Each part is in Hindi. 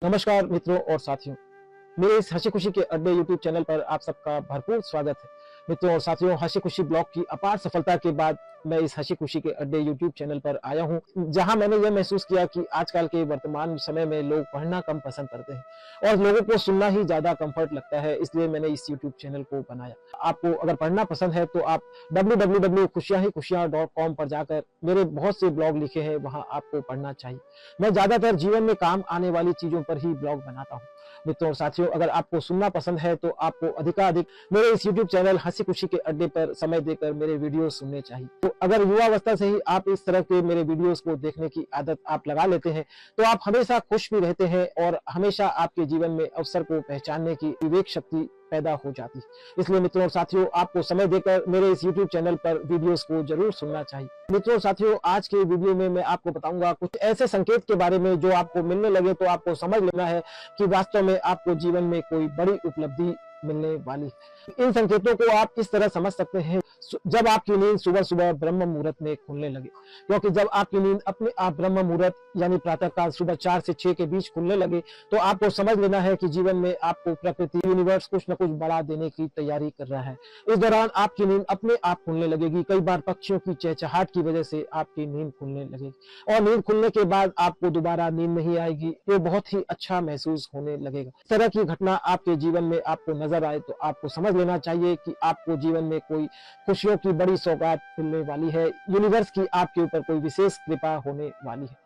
नमस्कार मित्रों और साथियों, मेरे इस हंसी खुशी के अड्डे यूट्यूब चैनल पर आप सबका भरपूर स्वागत है। मित्रों और साथियों, हंसी खुशी ब्लॉग की अपार सफलता के बाद मैं इस हंसी खुशी के अड्डे यूट्यूब चैनल पर आया हूं, जहां मैंने यह महसूस किया कि आजकल के वर्तमान समय में लोग पढ़ना कम पसंद करते हैं और लोगों को सुनना ही ज्यादा कंफर्ट लगता है। इसलिए मैंने इस यूट्यूब चैनल को बनाया। आपको अगर पढ़ना पसंद है तो आप www.खुशियां-ही-खुशियां.com पर जाकर मेरे बहुत से ब्लॉग लिखे हैं, वहां आपको पढ़ना चाहिए। मैं ज्यादातर जीवन में काम आने वाली चीजों पर ही ब्लॉग बनाता हूँ। मित्रों और साथियों, अगर आपको सुनना पसंद है तो आपको अधिकाधिक मेरे इस YouTube चैनल हंसी खुशी के अड्डे पर समय देकर मेरे वीडियो सुनने चाहिए। तो अगर युवावस्था से ही आप इस तरह के मेरे वीडियोस को देखने की आदत आप लगा लेते हैं तो आप हमेशा खुश भी रहते हैं और हमेशा आपके जीवन में अवसर को पहचानने की विवेक शक्ति पैदा हो जाती है। इसलिए मित्रों और साथियों, आपको समय देकर मेरे इस YouTube चैनल पर वीडियोस को जरूर सुनना चाहिए। मित्रों और साथियों, आज के वीडियो में मैं आपको बताऊंगा कुछ ऐसे संकेत के बारे में जो आपको मिलने लगे तो आपको समझ लेना है कि वास्तव में आपको जीवन में कोई बड़ी उपलब्धि मिलने वाली है। इन संकेतों को आप इस तरह समझ सकते हैं, जब आपकी नींद सुबह सुबह ब्रह्म मुहूर्त में खुलने लगे, क्योंकि जब आपकी नींद अपने आप ब्रह्म मुहूर्त यानी प्रातःकाल सुबह 4 से 6 के बीच खुलने लगे तो आपको समझ लेना है कि जीवन में आपको प्रकृति यूनिवर्स कुछ न कुछ बड़ा देने की तैयारी कर रहा है। इस दौरान आपकी नींद अपने आप खुलने लगेगी। कई बार पक्षियों की चहचहाट की वजह से आपकी नींद खुलने लगेगी और नींद खुलने के बाद आपको दोबारा नींद नहीं आएगी। ये बहुत ही अच्छा महसूस होने लगेगा। इस तरह की घटना आपके जीवन में आपको नजर आए तो आपको समझ लेना चाहिए कि आपको जीवन में कोई खुशियों की बड़ी सौगात मिलने वाली है। यूनिवर्स की आपके ऊपर कोई विशेष कृपा होने वाली है।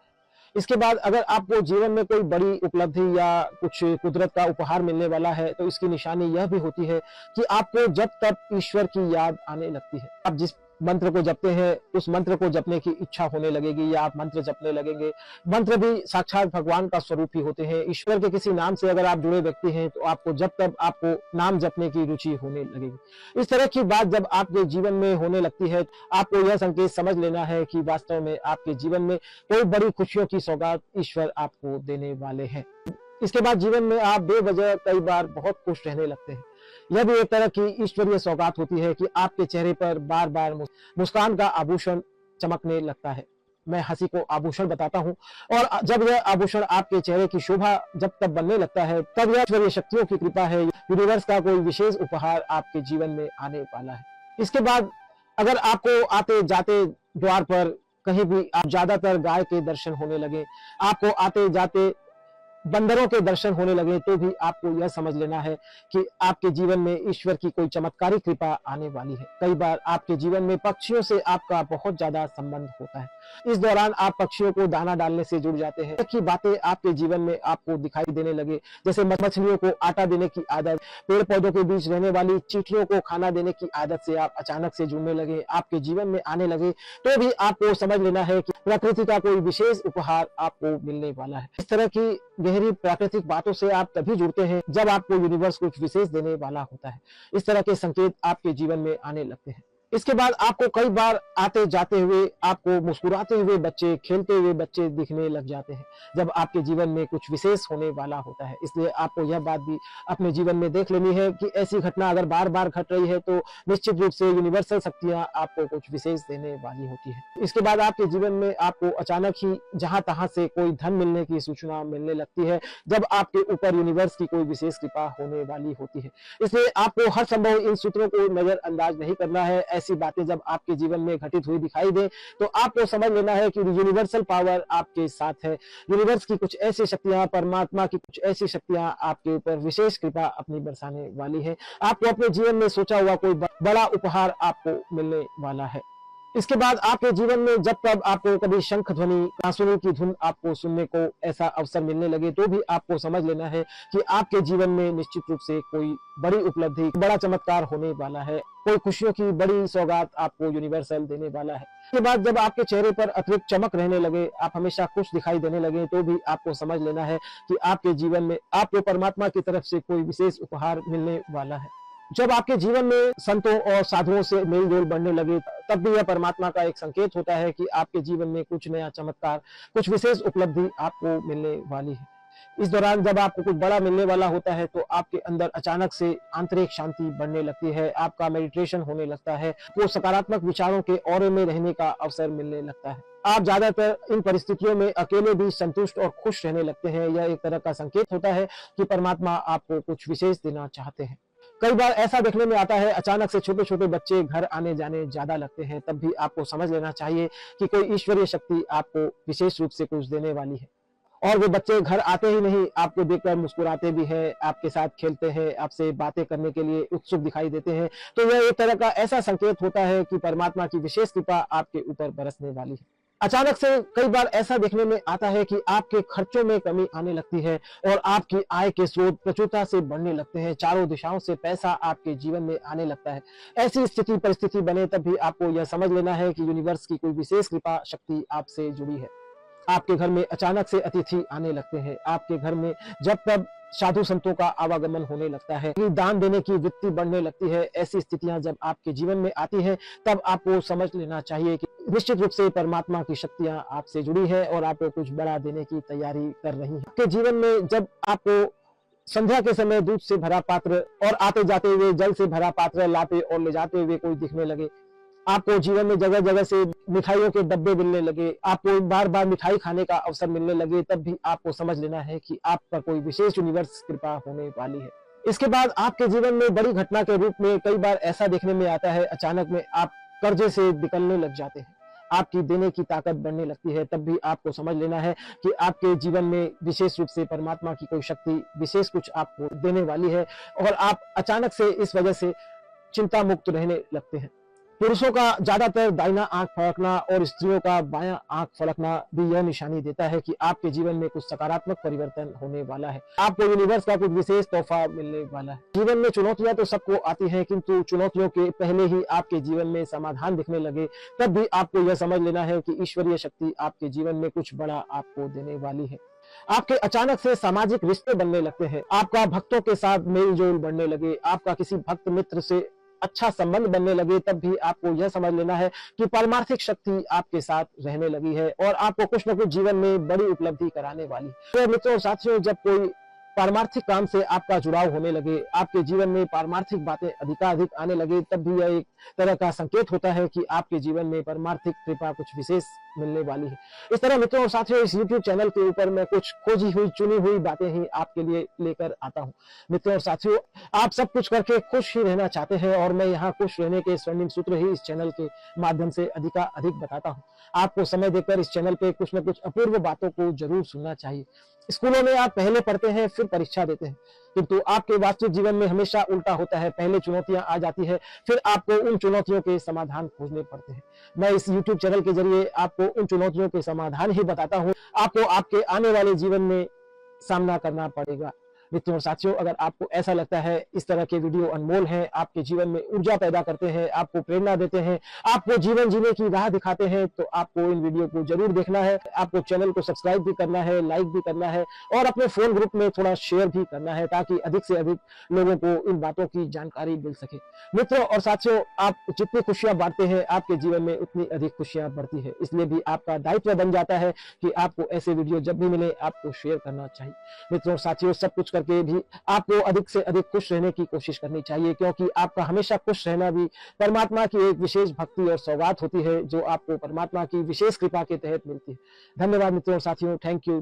इसके बाद अगर आपको जीवन में कोई बड़ी उपलब्धि या कुछ कुदरत का उपहार मिलने वाला है तो इसकी निशानी यह भी होती है कि आपको जब तक ईश्वर की याद आने लगती है। आप जिस मंत्र को जपते हैं उस मंत्र को जपने की इच्छा होने लगेगी या आप मंत्र जपने लगेंगे। मंत्र भी साक्षात भगवान का स्वरूप ही होते हैं। ईश्वर के किसी नाम से अगर आप जुड़े व्यक्ति हैं तो आपको जब तक आपको नाम जपने की रुचि होने लगेगी। इस तरह की बात जब आपके जीवन में होने लगती है आपको यह संकेत समझ लेना है कि वास्तव में आपके जीवन में कोई बड़ी खुशियों की सौगात ईश्वर आपको देने वाले हैं। इसके बाद जीवन में आप बेवजह कई बार बहुत खुश रहने लगते हैं। यह भी एक तरह की ईश्वरीय सौगात होती है कि आपके चेहरे पर बार बार मुस्कान का आभूषण चमकने लगता है। मैं हंसी को आभूषण बताता हूँ और जब यह आभूषण आपके चेहरे की शोभा जब तब बनने लगता है तब यह ईश्वरीय शक्तियों की कृपा है। यूनिवर्स का कोई विशेष उपहार आपके जीवन में आने वाला है। इसके बाद अगर आपको आते जाते द्वार पर कहीं भी आप ज्यादातर गाय के दर्शन होने लगे, आपको आते जाते बंदरों के दर्शन होने लगे तो भी आपको यह समझ लेना है कि आपके जीवन में ईश्वर की कोई चमत्कारी कृपा आने वाली है। कई बार आपके जीवन में पक्षियों से आपका बहुत ज्यादा संबंध होता है। इस दौरान आप पक्षियों को दाना डालने से जुड़ जाते हैं कि बातें आपके जीवन में आपको दिखाई देने लगे, जैसे मछलियों को आटा देने की आदत, पेड़ पौधों के बीच रहने वाली चींटियों को खाना देने की आदत से आप अचानक से जुड़ने लगे, आपके जीवन में आने लगे तो भी आपको समझ लेना है कि प्रकृति का कोई विशेष उपहार आपको मिलने वाला है। इस तरह की गहरी प्राकृतिक बातों से आप तभी जुड़ते हैं जब आपको यूनिवर्स कुछ विशेष देने वाला होता है। इस तरह के संकेत आपके जीवन में आने लगते हैं। इसके बाद आपको कई बार आते जाते हुए आपको मुस्कुराते हुए बच्चे, खेलते हुए बच्चे दिखने लग जाते हैं जब आपके जीवन में कुछ विशेष होने वाला होता है। इसलिए आपको यह बात भी अपने जीवन में देख लेनी है कि ऐसी घटना अगर बार बार घट रही है तो निश्चित रूप से यूनिवर्सल शक्तियां आपको कुछ विशेष देने वाली होती है। इसके बाद आपके जीवन में आपको अचानक ही जहां तहां से कोई धन मिलने की सूचना मिलने लगती है जब आपके ऊपर यूनिवर्स की कोई विशेष कृपा होने वाली होती है। इसलिए आपको हर संभव इन सूत्रों को नजरअंदाज नहीं करना है। ऐसी बातें जब आपके जीवन में घटित हुई दिखाई दे तो आपको समझ लेना है कि यूनिवर्सल पावर आपके साथ है। यूनिवर्स की कुछ ऐसी शक्तियां, परमात्मा की कुछ ऐसी शक्तियां आपके ऊपर विशेष कृपा अपनी बरसाने वाली है। आपको अपने जीवन में सोचा हुआ कोई बड़ा उपहार आपको मिलने वाला है। इसके बाद आपके जीवन में जब तब आपको कभी शंख ध्वनि, कांसुनी की धुन आपको सुनने को ऐसा अवसर मिलने लगे तो भी आपको समझ लेना है कि आपके जीवन में निश्चित रूप से कोई बड़ी उपलब्धि, बड़ा चमत्कार होने वाला है। कोई खुशियों की बड़ी सौगात आपको यूनिवर्सल देने वाला है। इसके बाद जब आपके चेहरे पर अतिरिक्त चमक रहने लगे, आप हमेशा खुश दिखाई देने लगे तो भी आपको समझ लेना है कि आपके जीवन में आपको परमात्मा की तरफ से कोई विशेष उपहार मिलने वाला है। जब आपके जीवन में संतों और साधुओं से मेल जोल बढ़ने लगे तब भी यह परमात्मा का एक संकेत होता है कि आपके जीवन में कुछ नया चमत्कार, कुछ विशेष उपलब्धि आपको मिलने वाली है। इस दौरान जब आपको कुछ बड़ा मिलने वाला होता है तो आपके अंदर अचानक से आंतरिक शांति बढ़ने लगती है, आपका मेडिटेशन होने लगता है, वो सकारात्मक विचारों के औरे में रहने का अवसर मिलने लगता है। आप ज्यादातर इन परिस्थितियों में अकेले भी संतुष्ट और खुश रहने लगते हैं। यह एक तरह का संकेत होता है कि परमात्मा आपको कुछ विशेष देना चाहते हैं। कई बार ऐसा देखने में आता है, अचानक से छोटे छोटे बच्चे घर आने जाने ज्यादा लगते हैं, तब भी आपको समझ लेना चाहिए कि कोई ईश्वरीय शक्ति आपको विशेष रूप से कुछ देने वाली है। और वो बच्चे घर आते ही नहीं, आपको देखकर मुस्कुराते भी हैं, आपके साथ खेलते हैं, आपसे बातें करने के लिए उत्सुक दिखाई देते हैं। तो यह एक तरह का ऐसा संकेत होता है कि परमात्मा की विशेष कृपा आपके ऊपर बरसने वाली है। अचानक से कई बार ऐसा देखने में आता है कि आपके खर्चों में कमी आने लगती है और आपकी आय के स्रोत प्रचुरता से बढ़ने लगते हैं। चारों दिशाओं से पैसा आपके जीवन में आने लगता है। ऐसी स्थिति परिस्थिति बने तब भी आपको यह समझ लेना है कि यूनिवर्स की कोई विशेष कृपा शक्ति आपसे जुड़ी है। आपके घर में अचानक से अतिथि आने लगते हैं। आपके घर में जब तब साधु संतों का आवागमन होने लगता है, दान देने की वृत्ति बढ़ने लगती है। ऐसी स्थितियां जब आपके जीवन में आती हैं, तब आपको समझ लेना चाहिए कि निश्चित रूप से परमात्मा की शक्तियां आपसे जुड़ी है और आपको कुछ बड़ा देने की तैयारी कर रही है। आपके जीवन में जब आपको संध्या के समय दूध से भरा पात्र और आते जाते हुए जल से भरा पात्र लाते और ले जाते हुए कोई दिखने लगे, आपको जीवन में जगह जगह से मिठाइयों के डब्बे मिलने लगे, आपको बार बार मिठाई खाने का अवसर मिलने लगे, तब भी आपको समझ लेना है कि आप पर कोई विशेष यूनिवर्स कृपा होने वाली है। इसके बाद आपके जीवन में बड़ी घटना के रूप में कई बार ऐसा देखने में आता है, अचानक में आप कर्जे से निकलने लग जाते हैं, आपकी देने की ताकत बढ़ने लगती है। तब भी आपको समझ लेना है कि आपके जीवन में विशेष रूप से परमात्मा की कोई शक्ति विशेष कुछ आपको देने वाली है और आप अचानक से इस वजह से चिंता मुक्त रहने लगते हैं। पुरुषों का ज्यादातर दाहिना आंख फड़कना और स्त्रियों का बायां आंख फड़कना भी यह निशानी देता है कि आपके जीवन में कुछ सकारात्मक परिवर्तन होने वाला है। आपको यूनिवर्स का कुछ विशेष तोहफा मिलने वाला है। जीवन में चुनौतियां तो सबको आती हैं, किंतु चुनौतियों के पहले ही आपके जीवन में समाधान दिखने लगे, तब भी आपको यह समझ लेना है कि ईश्वरीय शक्ति आपके जीवन में कुछ बड़ा आपको देने वाली है। आपके अचानक से सामाजिक रिश्ते बनने लगते हैं, आपका भक्तों के साथ मेल जोल बढ़ने लगे, आपका किसी भक्त मित्र से अच्छा संबंध बनने लगे, तब भी आपको यह समझ लेना है कि पारमार्थिक शक्ति आपके साथ रहने लगी है और आपको कुछ न कुछ जीवन में बड़ी उपलब्धि कराने वाली है। तो मित्रों और साथियों, जब कोई पारमार्थिक काम से आपका जुड़ाव होने लगे, आपके जीवन में पारमार्थिक बातें अधिकाधिक आने लगे, तब भी यह एक तरह का संकेत होता है कि आपके जीवन में परमार्थिक कृपा कुछ विशेष मिलने वाली है। इस तरह मित्रों और साथियों, इस YouTube चैनल के ऊपर मैं कुछ खोजी हुई चुनी हुई बातें ही आपके लिए लेकर आता हूँ। मित्रों और साथियों, आप सब कुछ करके खुश ही रहना चाहते हैं और मैं यहाँ खुश रहने के स्वर्णिम सूत्र ही इस चैनल के माध्यम से अधिकाधिक बताता हूँ। आपको समय देकर इस चैनल पे कुछ न कुछ अपूर्व बातों को जरूर सुनना चाहिए। स्कूलों में आप पहले पढ़ते हैं फिर परीक्षा देते हैं, किंतु आपके वास्तविक जीवन में हमेशा उल्टा होता है। पहले चुनौतियां आ जाती है, फिर आपको उन चुनौतियों के समाधान खोजने पड़ते हैं। मैं इस YouTube चैनल के जरिए आपको उन चुनौतियों के समाधान ही बताता हूँ, आपको आपके आने वाले जीवन में सामना करना पड़ेगा। मित्रों और साथियों, अगर आपको ऐसा लगता है इस तरह के वीडियो अनमोल हैं, आपके जीवन में ऊर्जा पैदा करते हैं, आपको प्रेरणा देते हैं, आपको जीवन जीने की राह दिखाते हैं, तो आपको इन वीडियो को जरूर देखना है। आपको चैनल को सब्सक्राइब भी करना है, लाइक भी करना है और अपने फोन ग्रुप में थोड़ा शेयर भी करना है, ताकि अधिक से अधिक लोगों को इन बातों की जानकारी मिल सके। मित्रों और साथियों, आप जितनी खुशियां बांटते हैं, आपके जीवन में उतनी अधिक खुशियां बढ़ती है। इसलिए भी आपका दायित्व बन जाता है कि आपको ऐसे वीडियो जब भी मिले आपको शेयर करना चाहिए। मित्रों और साथियों, सब कुछ के भी आपको अधिक से अधिक खुश रहने की कोशिश करनी चाहिए, क्योंकि आपका हमेशा खुश रहना भी परमात्मा की एक विशेष भक्ति और सौगात होती है, जो आपको परमात्मा की विशेष कृपा के तहत मिलती है। धन्यवाद मित्रों और साथियों, थैंक यू।